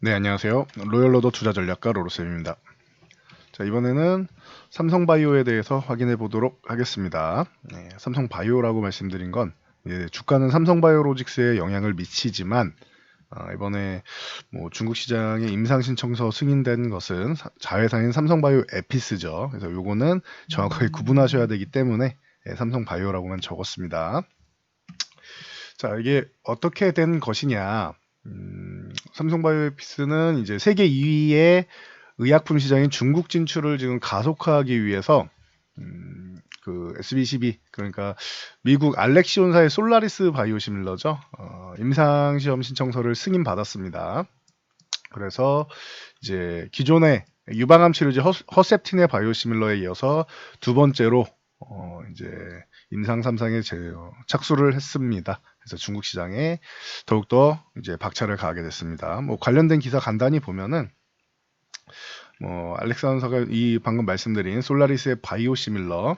네, 안녕하세요. 로열로더 투자전략가 로로쌤입니다. 자, 이번에는 삼성바이오에 대해서 확인해 보도록 하겠습니다. 네, 삼성바이오라고 말씀드린 건 주가는 삼성바이오로직스에 영향을 미치지만 이번에 중국 시장에 임상신청서 승인된 것은 자회사인 삼성바이오 에피스죠. 그래서 요거는 정확하게 구분하셔야 되기 때문에 삼성바이오라고만 적었습니다. 자, 이게 어떻게 된 것이냐? 삼성바이오에피스는 이제 세계 2위의 의약품 시장인 중국 진출을 지금 가속화하기 위해서 그 SBCB, 그러니까 미국 알렉시온사의 솔라리스 바이오시밀러죠. 임상시험 신청서를 승인받았습니다. 그래서 이제 기존의 유방암 치료제 허셉틴의 바이오시밀러에 이어서 두 번째로 이제 임상 3상에 착수를 했습니다. 그래서 중국 시장에 더욱더 이제 박차를 가하게 됐습니다. 관련된 기사 간단히 보면은 알렉산더가 이 방금 말씀드린 솔라리스의 바이오시밀러,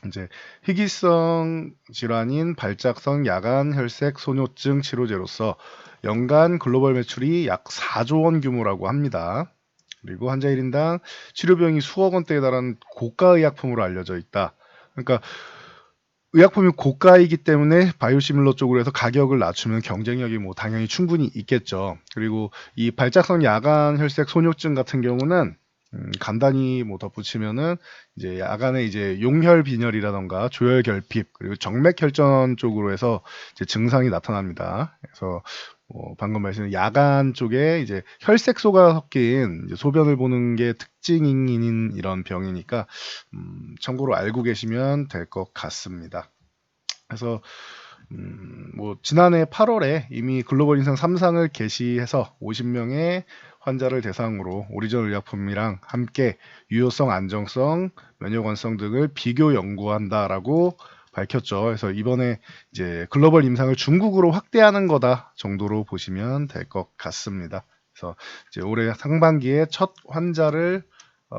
이제 희귀성 질환인 발작성 야간 혈색 소뇨증 치료제로서 연간 글로벌 매출이 약 4조 원 규모라고 합니다. 그리고 환자 1인당 치료 비용이 수억 원대에 달하는 고가 의약품으로 알려져 있다. 그러니까 의약품이 고가이기 때문에 바이오시밀러 쪽으로 해서 가격을 낮추면 경쟁력이 당연히 충분히 있겠죠. 그리고 이 발작성 야간 혈색 소뇨증 같은 경우는 간단히 덧붙이면은 이제 야간에 이제 용혈 빈혈이라던가 조혈 결핍 그리고 정맥 혈전 쪽으로 해서 이제 증상이 나타납니다. 그래서 방금 말씀드린 야간 쪽에 이제 혈색소가 섞인 이제 소변을 보는 게 특징인 이런 병이니까 참고로 알고 계시면 될 것 같습니다. 그래서 지난해 8월에 이미 글로벌 임상 3상을 개시해서 50명의 환자를 대상으로 오리지널 의약품이랑 함께 유효성, 안정성, 면역완성 등을 비교 연구한다라고 밝혔죠. 그래서 이번에 이제 글로벌 임상을 중국으로 확대하는 거다 정도로 보시면 될 것 같습니다. 그래서 이제 올해 상반기에 첫 환자를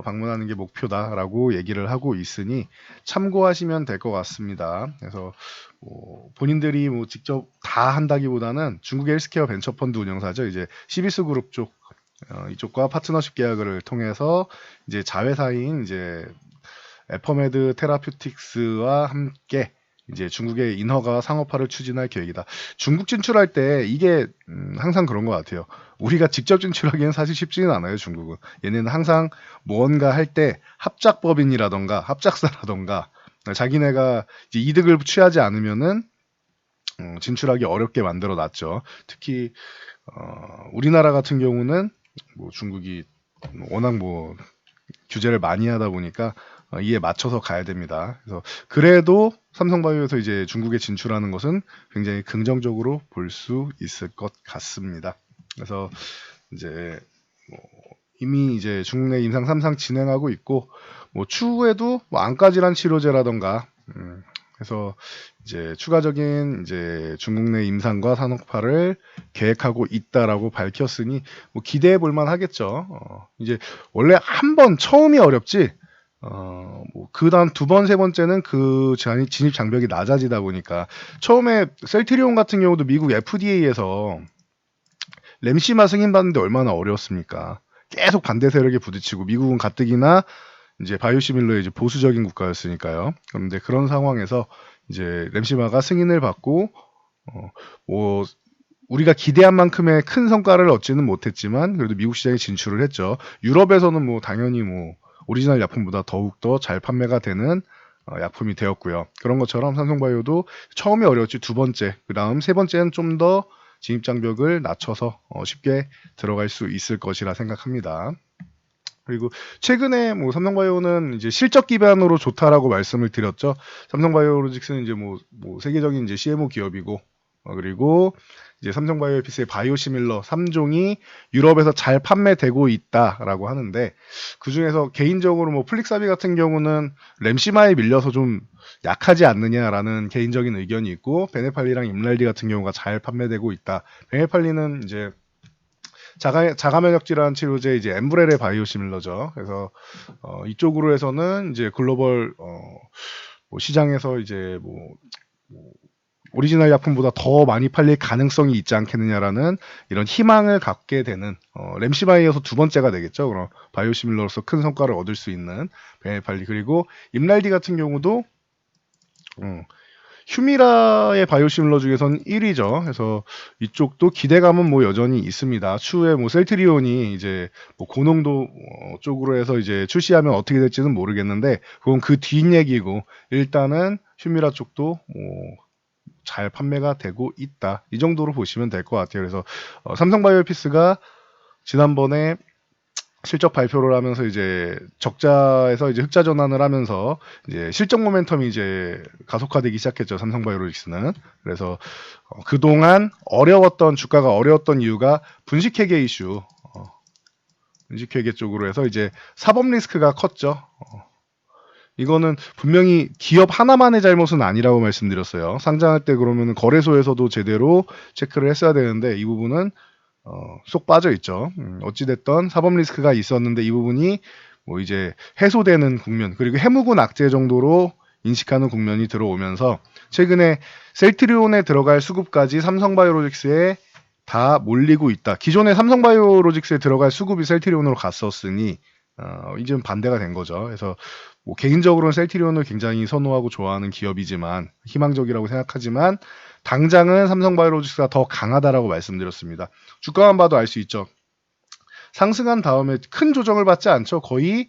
방문하는 게 목표다라고 얘기를 하고 있으니 참고하시면 될 것 같습니다. 그래서 본인들이 직접 다 한다기보다는 중국의 헬스케어 벤처펀드 운영사죠. 이제 시비스 그룹 쪽 이쪽과 파트너십 계약을 통해서 이제 자회사인 이제 에퍼메드 테라퓨틱스와 함께 이제 중국의 인허가 상업화를 추진할 계획이다. 중국 진출할 때 이게 항상 그런 것 같아요. 우리가 직접 진출하기엔 사실 쉽지는 않아요. 중국은 얘네는 항상 무언가 할 때 합작법인이라던가 합작사라던가 자기네가 이제 이득을 취하지 않으면은 진출하기 어렵게 만들어 놨죠. 특히 우리나라 같은 경우는 중국이 워낙 규제를 많이 하다 보니까 이에 맞춰서 가야 됩니다. 그래서 그래도 삼성바이오에서 이제 중국에 진출하는 것은 굉장히 긍정적으로 볼 수 있을 것 같습니다. 그래서 이제 이미 이제 중국 내 임상 3상 진행하고 있고 추후에도 안과질환 치료제라던가 그래서 이제 추가적인 이제 중국 내 임상과 산업화를 계획하고 있다라고 밝혔으니 기대해 볼 만 하겠죠. 이제 원래 한 번 처음이 어렵지. 그다음 두 번, 세 번째는 그 진입 장벽이 낮아지다 보니까 처음에 셀트리온 같은 경우도 미국 FDA에서 램시마 승인받는데 얼마나 어려웠습니까? 계속 반대 세력에 부딪히고 미국은 가뜩이나 이제 바이오시밀러의 이제 보수적인 국가였으니까요. 그런데 그런 상황에서 이제 램시마가 승인을 받고 우리가 기대한 만큼의 큰 성과를 얻지는 못했지만 그래도 미국 시장에 진출을 했죠. 유럽에서는 당연히 오리지널 약품보다 더욱더 잘 판매가 되는 약품이 되었고요. 그런 것처럼 삼성바이오도 처음이 어려웠지 두 번째, 그 다음 세 번째는 좀 더 진입 장벽을 낮춰서 쉽게 들어갈 수 있을 것이라 생각합니다. 그리고 최근에 삼성바이오는 이제 실적 기반으로 좋다라고 말씀을 드렸죠. 삼성바이오로직스는 이제 세계적인 이제 CMO 기업이고 그리고 이제 삼성바이오에피스의 바이오시밀러 3종이 유럽에서 잘 판매되고 있다라고 하는데 그 중에서 개인적으로 플릭사비 같은 경우는 램시마에 밀려서 좀 약하지 않느냐라는 개인적인 의견이 있고 베네팔리랑 임랄디 같은 경우가 잘 판매되고 있다. 베네팔리는 이제 자가 면역 질환 치료제 이제 엠브렐의 바이오시밀러죠. 그래서 이쪽으로 해서는 이제 글로벌 시장에서 이제 오리지널 약품보다 더 많이 팔릴 가능성이 있지 않겠느냐라는 이런 희망을 갖게 되는 램시바에 이어서 두 번째가 되겠죠. 그럼 바이오시밀러로서 큰 성과를 얻을 수 있는 베네팔리. 그리고 임랄디 같은 경우도 휴미라의 바이오시밀러 중에선 1위죠. 그래서 이쪽도 기대감은 뭐 여전히 있습니다. 추후에 뭐 셀트리온이 이제 뭐 고농도 쪽으로 해서 이제 출시하면 어떻게 될지는 모르겠는데 그건 그 뒷얘기고 일단은 휴미라 쪽도 뭐 잘 판매가 되고 있다. 이 정도로 보시면 될 것 같아요. 그래서 삼성바이오피스가 지난번에 실적 발표를 하면서 이제 적자에서 이제 흑자 전환을 하면서 이제 실적 모멘텀이 이제 가속화되기 시작했죠. 삼성바이오로직스는. 그래서 그동안 주가가 어려웠던 이유가 분식회계 이슈, 분식회계 쪽으로 해서 이제 사법 리스크가 컸죠. 이거는 분명히 기업 하나만의 잘못은 아니라고 말씀드렸어요. 상장할 때 그러면 거래소에서도 제대로 체크를 했어야 되는데 이 부분은 쏙 빠져 있죠. 어찌됐던 사법 리스크가 있었는데 이 부분이 뭐 이제 해소되는 국면 그리고 해묵은 악재 정도로 인식하는 국면이 들어오면서 최근에 셀트리온에 들어갈 수급까지 삼성바이오로직스에 다 몰리고 있다. 기존에 삼성바이오로직스에 들어갈 수급이 셀트리온으로 갔었으니 이제는 반대가 된 거죠. 그래서 뭐 개인적으로는 셀트리온을 굉장히 선호하고 좋아하는 기업이지만 희망적이라고 생각하지만 당장은 삼성바이오로직스가 더 강하다라고 말씀드렸습니다. 주가만 봐도 알 수 있죠. 상승한 다음에 큰 조정을 받지 않죠. 거의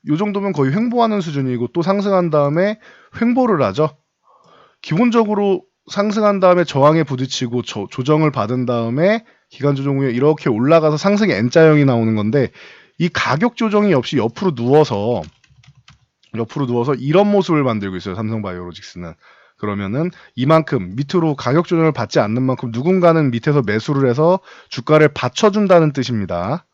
요 정도면 거의 횡보하는 수준이고 또 상승한 다음에 횡보를 하죠. 기본적으로 상승한 다음에 저항에 부딪히고 조정을 받은 다음에 기간 조정 후에 이렇게 올라가서 상승의 N자형이 나오는 건데 이 가격 조정이 없이 옆으로 누워서 이런 모습을 만들고 있어요. 삼성바이오로직스는. 그러면은 이만큼 밑으로 가격 조정을 받지 않는 만큼 누군가는 밑에서 매수를 해서 주가를 받쳐준다는 뜻입니다.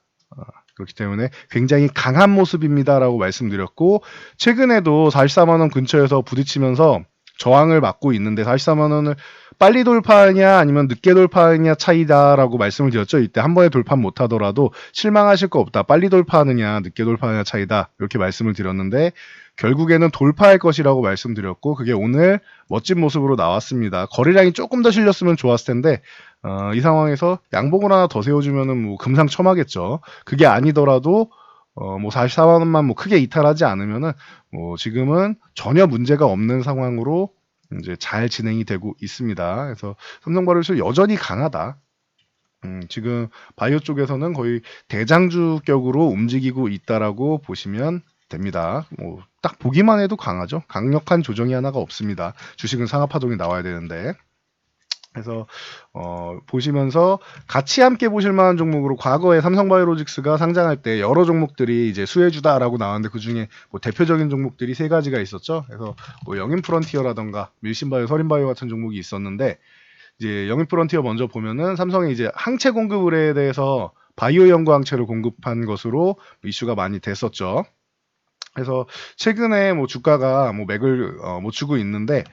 그렇기 때문에 굉장히 강한 모습입니다라고 말씀드렸고 최근에도 44만 원 근처에서 부딪히면서 저항을 맞고 있는데 44만 원을 빨리 돌파하냐 아니면 늦게 돌파하느냐 차이다라고 말씀을 드렸죠. 이때 한 번에 돌파 못하더라도 실망하실 거 없다. 빨리 돌파하느냐 늦게 돌파하느냐 차이다. 이렇게 말씀을 드렸는데 결국에는 돌파할 것이라고 말씀드렸고 그게 오늘 멋진 모습으로 나왔습니다. 거래량이 조금 더 실렸으면 좋았을 텐데 이 상황에서 양봉을 하나 더 세워주면은 뭐 금상첨화겠죠. 그게 아니더라도 뭐 44만 원만 뭐 크게 이탈하지 않으면은 뭐 지금은 전혀 문제가 없는 상황으로 이제 잘 진행이 되고 있습니다. 그래서 삼성바이오로직스 여전히 강하다. 지금 바이오 쪽에서는 거의 대장주격으로 움직이고 있다라고 보시면 됩니다. 뭐 딱 보기만 해도 강하죠. 강력한 조정이 하나가 없습니다. 주식은 상하파동이 나와야 되는데. 그래서 보시면서 같이 함께 보실 만한 종목으로 과거에 삼성바이오로직스가 상장할 때 여러 종목들이 이제 수혜주다라고 나왔는데 그중에 뭐 대표적인 종목들이 세 가지가 있었죠. 그래서 뭐 영인프론티어라던가 밀신바이오, 서린바이오 같은 종목이 있었는데 이제 영인프론티어 먼저 보면은 삼성이 이제 항체 공급에 대해서 바이오 연구 항체를 공급한 것으로 이슈가 많이 됐었죠. 그래서 최근에 뭐 주가가 뭐 맥을 못 추고 있는데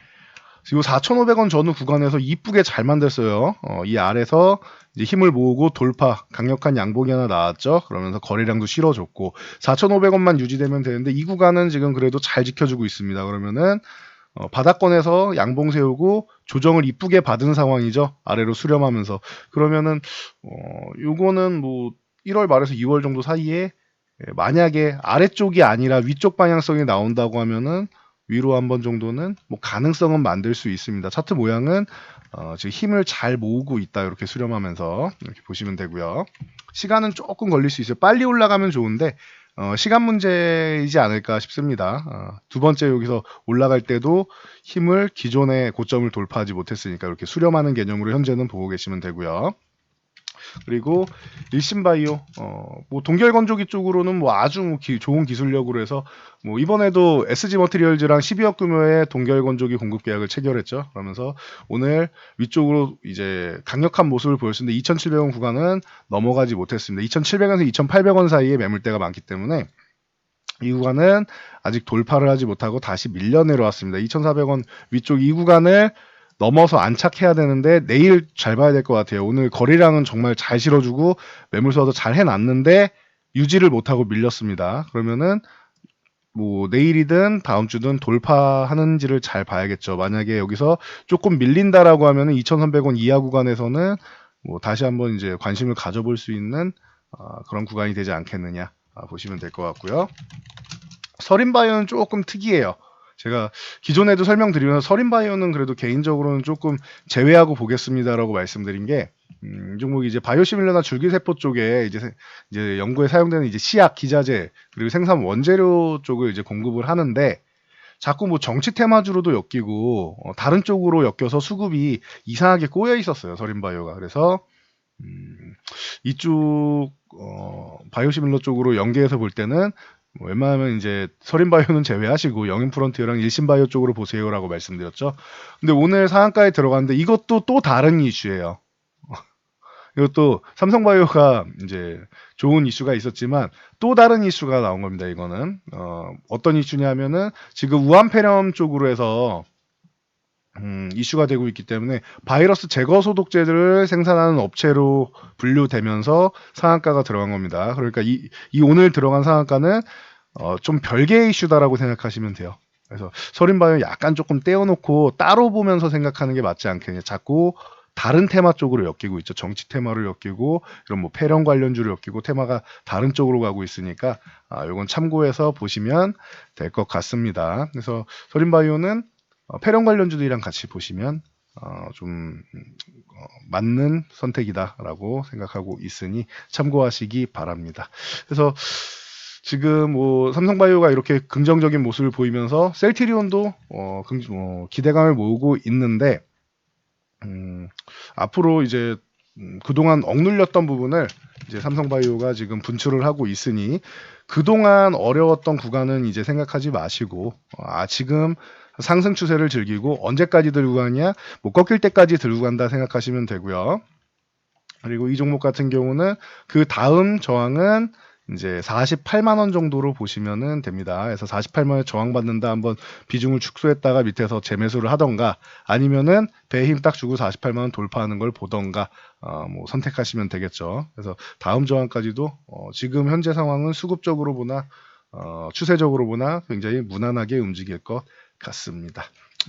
요 4,500원 전후 구간에서 이쁘게 잘 만들었어요. 이 아래서 이제 힘을 모으고 돌파, 강력한 양봉이 하나 나왔죠. 그러면서 거래량도 실어줬고 4,500원만 유지되면 되는데 이 구간은 지금 그래도 잘 지켜주고 있습니다. 그러면은 바닥권에서 양봉 세우고 조정을 이쁘게 받은 상황이죠. 아래로 수렴하면서 그러면은 요거는 뭐 1월 말에서 2월 정도 사이에 만약에 아래쪽이 아니라 위쪽 방향성이 나온다고 하면은 위로 한 번 정도는 뭐 가능성은 만들 수 있습니다. 차트 모양은 지금 힘을 잘 모으고 있다. 이렇게 수렴하면서 이렇게 보시면 되고요. 시간은 조금 걸릴 수 있어요. 빨리 올라가면 좋은데 시간 문제이지 않을까 싶습니다. 두 번째 여기서 올라갈 때도 힘을 기존의 고점을 돌파하지 못했으니까 이렇게 수렴하는 개념으로 현재는 보고 계시면 되고요. 그리고 일신바이오 뭐 동결건조기 쪽으로는 뭐 아주 좋은 기술력으로 해서 뭐 이번에도 SG 머티리얼즈랑 12억 규모의 동결건조기 공급 계약을 체결했죠. 그러면서 오늘 위쪽으로 이제 강력한 모습을 보였는데 2,700원 구간은 넘어가지 못했습니다. 2,700원에서 2,800원 사이에 매물대가 많기 때문에 이 구간은 아직 돌파를 하지 못하고 다시 밀려 내려왔습니다. 2,400원 위쪽 이 구간을 넘어서 안착해야 되는데 내일 잘 봐야 될 것 같아요. 오늘 거래량은 정말 잘 실어주고 매물서도 잘 해놨는데 유지를 못하고 밀렸습니다. 그러면은 뭐 내일이든 다음 주든 돌파하는지를 잘 봐야겠죠. 만약에 여기서 조금 밀린다라고 하면은 2,300원 이하 구간에서는 뭐 다시 한번 이제 관심을 가져볼 수 있는 그런 구간이 되지 않겠느냐 보시면 될 것 같고요. 서린바이오는 조금 특이해요. 제가 기존에도 설명드리면서 서린바이오는 그래도 개인적으로는 조금 제외하고 보겠습니다라고 말씀드린 게, 이 종목이 이제 바이오시밀러나 줄기세포 쪽에 이제 연구에 사용되는 이제 시약, 기자재, 그리고 생산 원재료 쪽을 이제 공급을 하는데, 자꾸 뭐 정치 테마주로도 엮이고, 다른 쪽으로 엮여서 수급이 이상하게 꼬여 있었어요, 서린바이오가. 그래서, 이쪽 바이오시밀러 쪽으로 연계해서 볼 때는 뭐 웬만하면 이제 서린바이오는 제외하시고 영인프론티어랑 일신바이오 쪽으로 보세요라고 말씀드렸죠. 근데 오늘 상한가에 들어갔는데 이것도 또 다른 이슈예요. 이것도 삼성바이오가 이제 좋은 이슈가 있었지만 또 다른 이슈가 나온 겁니다. 이거는 어떤 이슈냐면은 지금 우한폐렴 쪽으로 해서 이슈가 되고 있기 때문에 바이러스 제거 소독제들을 생산하는 업체로 분류되면서 상한가가 들어간 겁니다. 그러니까 이 오늘 들어간 상한가는 좀 별개의 이슈다라고 생각하시면 돼요. 그래서 서린바이오 약간 조금 떼어놓고 따로 보면서 생각하는 게 맞지 않겠냐. 자꾸 다른 테마 쪽으로 엮이고 있죠. 정치 테마를 엮이고 이런 뭐 폐렴 관련주를 엮이고 테마가 다른 쪽으로 가고 있으니까 요건 참고해서 보시면 될 것 같습니다. 그래서 서린바이오는 폐렴 관련주들이랑 같이 보시면 좀 맞는 선택이다라고 생각하고 있으니 참고하시기 바랍니다. 그래서 지금 뭐 삼성바이오가 이렇게 긍정적인 모습을 보이면서 셀트리온도 기대감을 모으고 있는데, 앞으로 이제 그동안 억눌렸던 부분을 이제 삼성바이오가 지금 분출을 하고 있으니 그동안 어려웠던 구간은 이제 생각하지 마시고 지금 상승 추세를 즐기고 언제까지 들고 가냐, 못 꺾일 때까지 들고 간다 생각하시면 되고요. 그리고 이 종목 같은 경우는 그 다음 저항은 이제 48만 원 정도로 보시면은 됩니다. 그래서 48만 원에 저항받는다 한번 비중을 축소했다가 밑에서 재매수를 하던가 아니면은 배에 힘 딱 주고 48만 원 돌파하는 걸 보던가 뭐 선택하시면 되겠죠. 그래서 다음 저항까지도 지금 현재 상황은 수급적으로 보나 추세적으로 보나 굉장히 무난하게 움직일 것 같습니다.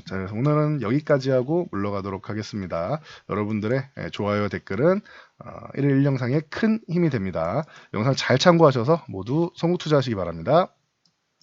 자, 그래서 오늘은 여기까지 하고 물러가도록 하겠습니다. 여러분들의 좋아요, 댓글은 일일 영상에 큰 힘이 됩니다. 영상 잘 참고하셔서 모두 성공 투자하시기 바랍니다.